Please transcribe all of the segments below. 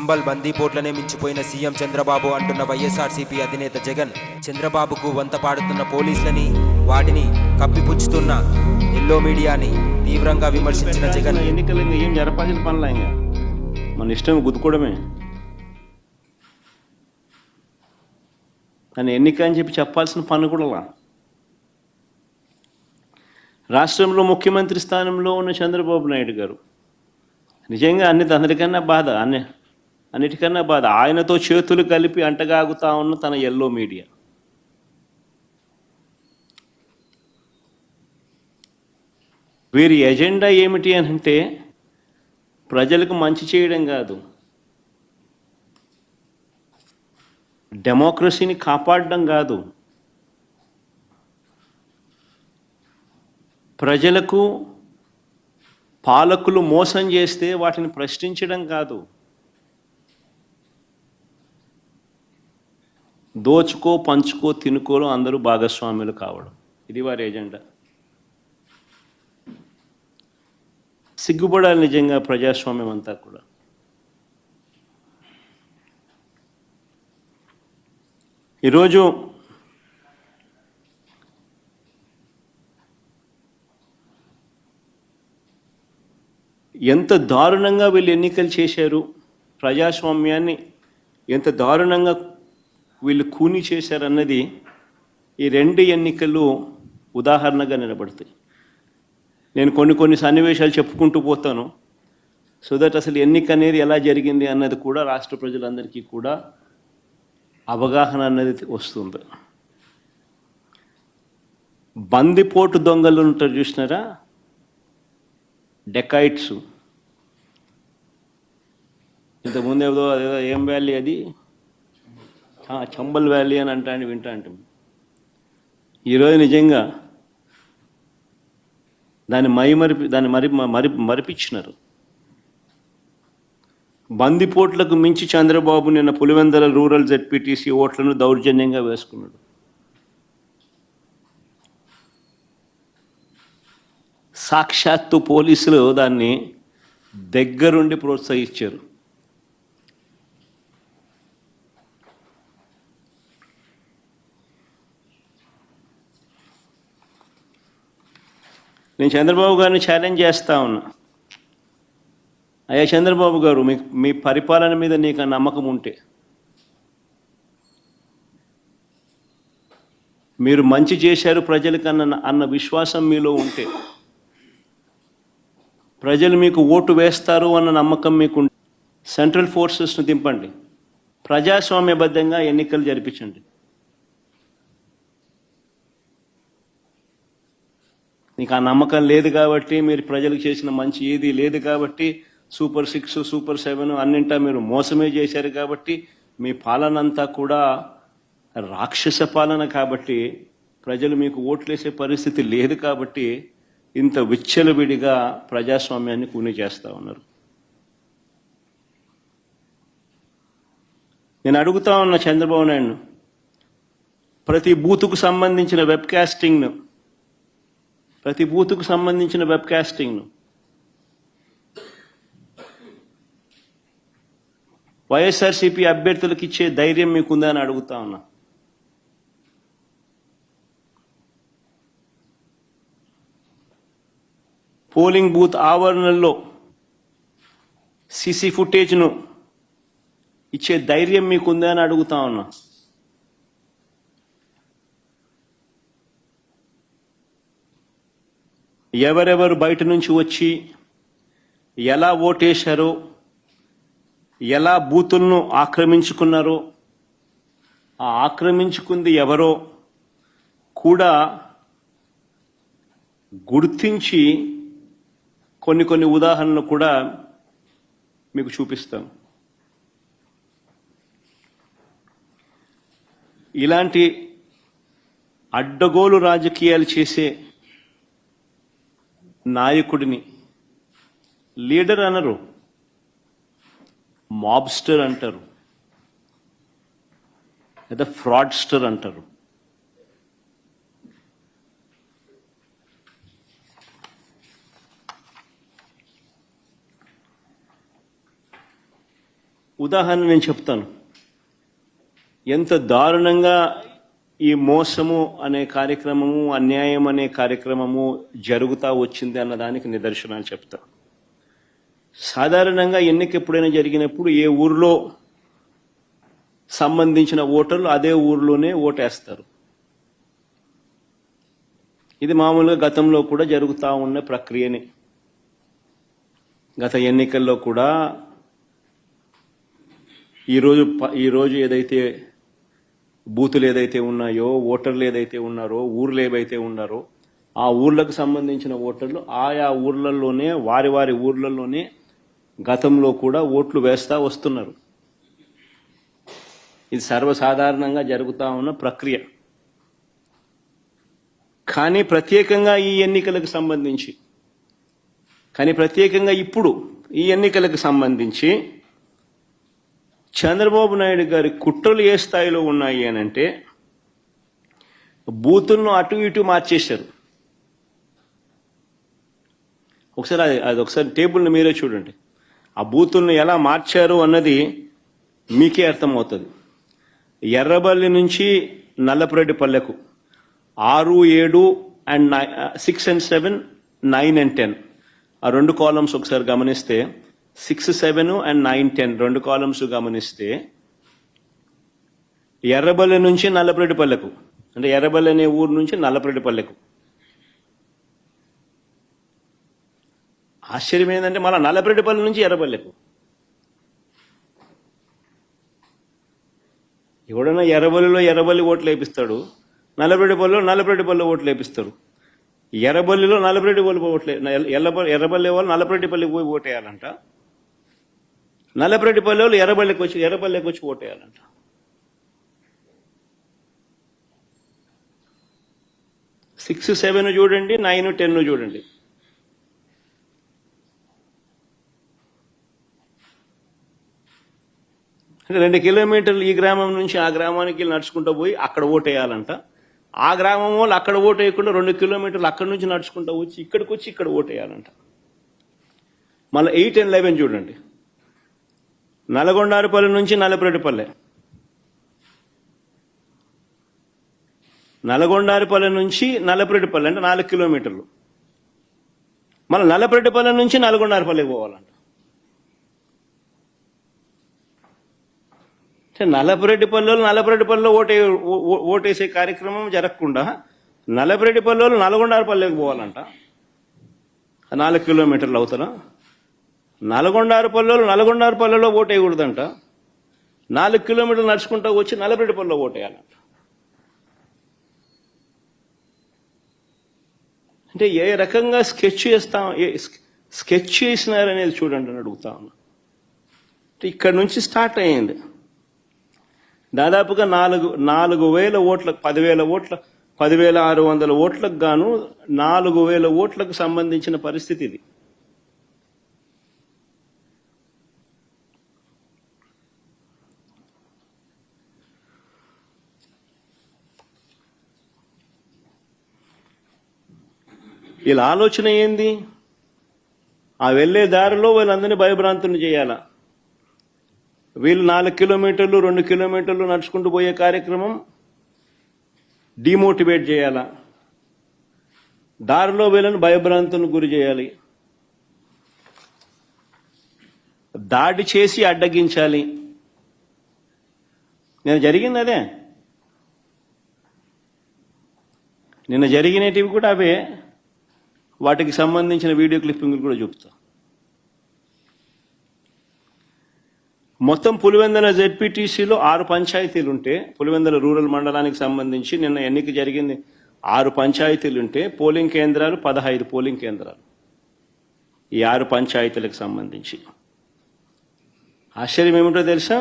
Chambal బందీపోట్లనే మించిపోయిన CM Chandrababu అంటున్న వైఎస్ఆర్సీపీ అధినేత జగన్, చంద్రబాబుకు వంత పాడుతున్న పోలీసులని, వాటిని కప్పిపుచ్చుతున్న ఎల్లో మీడియాని తీవ్రంగా విమర్శించిన జగన్, ఎన్నికలు ఏం జరపాల్సిన పనులు ఇంకా మన ఇష్టం గుద్దుకోవడమే, కానీ ఎన్నిక అని చెప్పి చెప్పాల్సిన పని కూడా రాష్ట్రంలో ముఖ్యమంత్రి స్థానంలో ఉన్న చంద్రబాబు నాయుడు గారు నిజంగా అందరికన్నా బాధ, అన్నిటికన్నా బాధ ఆయనతో చేతులు కలిపి అంటగాగుతా ఉన్న తన ఎల్లో మీడియా. వీరి ఎజెండా ఏమిటి అని అంటే ప్రజలకు మంచి చేయడం కాదు, డెమోక్రసీని కాపాడడం కాదు, ప్రజలకు పాలకులు మోసం చేస్తే వాటిని ప్రశ్నించడం కాదు, దోచుకో పంచుకో తినుకోలో అందరూ భాగస్వాములు కావడం, ఇది వారి ఎజెండా. సిగ్గుపడాలి నిజంగా ప్రజాస్వామ్యం అంతా కూడా. ఈరోజు ఎంత దారుణంగా వీళ్ళు ఎన్నికలు చేశారు, ప్రజాస్వామ్యాన్ని ఎంత దారుణంగా వీళ్ళు కూని చేశారన్నది ఈ రెండు ఎన్నికలు ఉదాహరణగా నిలబడతాయి. నేను కొన్ని సన్నివేశాలు చెప్పుకుంటూ పోతాను, సో దట్ అసలు ఎన్నిక అనేది ఎలా జరిగింది అన్నది కూడా రాష్ట్ర ప్రజలందరికీ కూడా అవగాహన అన్నది వస్తుంది. బందిపోటు దొంగలు ఉంటారు చూసినారా, డెకాయిట్స్. ఇంతకుముందు అదేదో ఏం వ్యాలీ అది, చంబల్ వ్యాలీ అని వింటా అంటాం. ఈరోజు నిజంగా దాన్ని మరిపించినారు. బందిపోట్లకు మించి చంద్రబాబు నిన్న పులివెందుల రూరల్ జెడ్పీటీసీ ఓట్లను దౌర్జన్యంగా వేసుకున్నాడు. సాక్షాత్తు పోలీసులు దాన్ని దగ్గరుండి ప్రోత్సహించారు. నేను చంద్రబాబు గారిని ఛాలెంజ్ చేస్తా ఉన్నా, అయ్యా చంద్రబాబు గారు, మీ పరిపాలన మీద నీకు నమ్మకం ఉంటే, మీరు మంచి చేశారు ప్రజలకు అన్న విశ్వాసం మీలో ఉంటే, ప్రజలు మీకు ఓటు వేస్తారు అన్న నమ్మకం మీకు సెంట్రల్ ఫోర్సెస్ను దింపండి, ప్రజాస్వామ్యబద్ధంగా ఎన్నికలు జరిపించండి. నీకు ఆ నమ్మకం లేదు కాబట్టి, మీరు ప్రజలకు చేసిన మంచి ఏది లేదు కాబట్టి, సూపర్ 6 సూపర్ 7 అన్నింటా మీరు మోసమే చేశారు కాబట్టి, మీ పాలన అంతా కూడా రాక్షస పాలన కాబట్టి, ప్రజలు మీకు ఓట్లేసే పరిస్థితి లేదు కాబట్టి ఇంత విచ్చలవిడిగా ప్రజాస్వామ్యాన్ని కూని చేస్తూ ఉన్నారు. నేను అడుగుతా ఉన్న చంద్రబాబు నాయుడును, ప్రతి బూతుకు సంబంధించిన వెబ్ కాస్టింగ్ను వైఎస్ఆర్సీపీ అభ్యర్థులకు ఇచ్చే ధైర్యం మీకుందా అని అడుగుతా ఉన్నా. పోలింగ్ బూత్ ఆవరణల్లో సీసీ ఫుటేజ్ను ఇచ్చే ధైర్యం మీకుందా అని అడుగుతా ఉన్నా. ఎవరెవరు బయట నుంచి వచ్చి ఎలా ఓటేశారో, ఎలా బూతులను ఆక్రమించుకున్నారో, ఆ ఆక్రమించుకుంది ఎవరో కూడా గుర్తించి కొన్ని ఉదాహరణలు కూడా మీకు చూపిస్తాం. ఇలాంటి అడ్డగోలు రాజకీయాలు చేసే నాయకుడిని లీడర్ అనరు, మాబ్స్టర్ అంటారు, లేదా ఫ్రాడ్స్టర్ అంటారు. ఉదాహరణ నేను చెప్తాను. ఎంత దారుణంగా ఈ మోసము అనే కార్యక్రమము, అన్యాయం అనే కార్యక్రమము జరుగుతూ వచ్చింది అన్నదానికి నిదర్శనాలు చెప్తా. సాధారణంగా ఎన్నిక ఎప్పుడైనా జరిగినప్పుడు ఏ ఊర్లో సంబంధించిన ఓటర్లు అదే ఊర్లోనే ఓటేస్తారు. ఇది మామూలుగా గతంలో కూడా జరుగుతూ ఉన్న ప్రక్రియనే. గత ఎన్నికల్లో కూడా ఈరోజు ఏదైతే బూతులు ఏదైతే ఉన్నాయో, ఓటర్లు ఏదైతే ఉన్నారో, ఊర్లు ఏవైతే ఉన్నారో, ఆ ఊర్లకు సంబంధించిన ఓటర్లు ఆయా ఊర్లలోనే, వారి ఊర్లలోనే గతంలో కూడా ఓట్లు వేస్తా వస్తున్నారు. ఇది సర్వసాధారణంగా జరుగుతూ ఉన్న ప్రక్రియ. కానీ ప్రత్యేకంగా ఈ ఎన్నికలకు సంబంధించి, ఇప్పుడు ఈ ఎన్నికలకు సంబంధించి చంద్రబాబు నాయుడు గారి కుట్రలు ఏ స్థాయిలో ఉన్నాయి అని అంటే, బూతులను అటు ఇటు మార్చేశారు. ఒకసారి టేబుల్ని మీరే చూడండి. ఆ బూతులను ఎలా మార్చారు అన్నది మీకే అర్థమవుతుంది. ఎర్రబల్లి నుంచి నల్లపురెడ్డిపల్లెకు 6, 7 and 6 and 7, 9 and 10 ఆ రెండు కాలమ్స్ ఒకసారి గమనిస్తే, 6, 7 and 9, 10 రెండు కాలమ్స్ గమనిస్తే, ఎర్రబల్లి నుంచి నల్లపురెడ్డిపల్లెకు, అంటే ఎర్రబల్లి అనే ఊరు నుంచి నల్లపురెడ్డిపల్లెకు. ఆశ్చర్యం ఏంటంటే మళ్ళీ నల్లపురెడ్డిపల్లి నుంచి ఎర్రబల్లెకు. ఎవడన్నా ఎర్రబల్లి ఓట్లు వేపిస్తాడు, నల్లపురెడ్డిపల్లిలో ఓట్లు వేపిస్తారు. ఎర్రబల్లిలో నల్లపురెడ్డిపల్లి ఓట్లు, ఎర్రబల్లి వాళ్ళు నల్లపురెడ్డిపల్లికి పోయి ఓటేయాలంట. నల్లపురెడ్డిపల్లి వాళ్ళు ఎర్రబల్లికి వచ్చి ఓటేయాలంట. సిక్స్ 7 చూడండి, 9, 10 చూడండి. అంటే 2 కిలోమీటర్లు ఈ గ్రామం నుంచి ఆ గ్రామానికి నడుచుకుంటూ పోయి అక్కడ ఓటేయాలంట. ఆ గ్రామం వాళ్ళు అక్కడ ఓటేయకుండా 2 కిలోమీటర్లు అక్కడి నుంచి నడుచుకుంటూ వచ్చి ఇక్కడికి వచ్చి ఇక్కడ ఓటేయాలంట. మళ్ళీ 8 and 11 చూడండి. నల్గొండారుపల్లి నుంచి నల్లపురెడ్డిపల్లె, నల్గొండారుపల్లి నుంచి నల్లపురెడ్డిపల్లె అంటే 4 కిలోమీటర్లు. మళ్ళీ నల్లపురెడ్డిపల్లె నుంచి నల్గొండారుపల్లికి పోవాలంట. నల్లపురెడ్డిపల్లిలో ఓటేసే కార్యక్రమం జరగకుండా నల్లపురెడ్డిపల్లిలో నల్గొండారుపల్లికి పోవాలంట. 4 కిలోమీటర్లు అవుతారా? నల్గొండారుపల్లిలో ఓటేయకూడదంట. 4 కిలోమీటర్లు నడుచుకుంటూ వచ్చి నల్లపురెడ్డిపల్లిలో ఓటేయాలంట. అంటే ఏ రకంగా స్కెచ్ చేసినారనేది చూడండి అని అడుగుతా ఉన్నా. ఇక్కడ నుంచి స్టార్ట్ అయ్యింది. దాదాపుగా 4,000 ఓట్లకు, 10,600 ఓట్లకు గాను 4,000 ఓట్లకు సంబంధించిన పరిస్థితి ఇది. వీళ్ళ ఆలోచన ఏంది? ఆ వెళ్లే దారిలో వీళ్ళందరినీ భయభ్రాంతులు చేయాలా. వీళ్ళు 4 కిలోమీటర్లు, 2 కిలోమీటర్లు నడుచుకుంటూ పోయే కార్యక్రమం డిమోటివేట్ చేయాలా. దారిలో వీళ్ళని భయభ్రాంతులకు గురి చేయాలి, దాడి చేసి అడ్డగించాలి. నిన్న జరిగింది అదే. నిన్న జరిగినటివి కూడా అవే. వాటికి సంబంధించిన వీడియో క్లిప్పింగ్లు కూడా చూపుతా. మొత్తం పులివెందుల జెడ్పీటీసీలో 6 పంచాయతీలు ఉంటే, పులివెందుల రూరల్ మండలానికి సంబంధించి నిన్న ఎన్నిక జరిగింది. 6 పంచాయతీలు ఉంటే పోలింగ్ కేంద్రాలు 15 పోలింగ్ కేంద్రాలు ఈ 6 పంచాయతీలకు సంబంధించి. ఆశ్చర్యం ఏమిటో తెలుసా?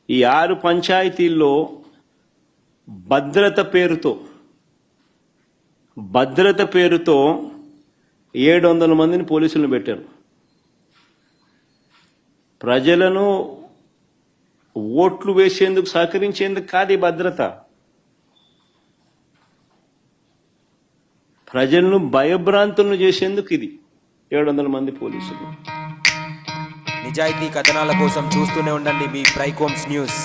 ఈ 6 పంచాయతీల్లో భద్రత పేరుతో 700 మందిని పోలీసులను పెట్టారు. ప్రజలను ఓట్లు వేసేందుకు సహకరించేందుకు కాదు ఈ భద్రత. ప్రజలను భయభ్రాంతులను చేసేందుకు ఇది 700 మంది పోలీసులు. నిజాయితీ కథనాల కోసం చూస్తూనే ఉండండి మీ ప్రైకోమ్స్ న్యూస్.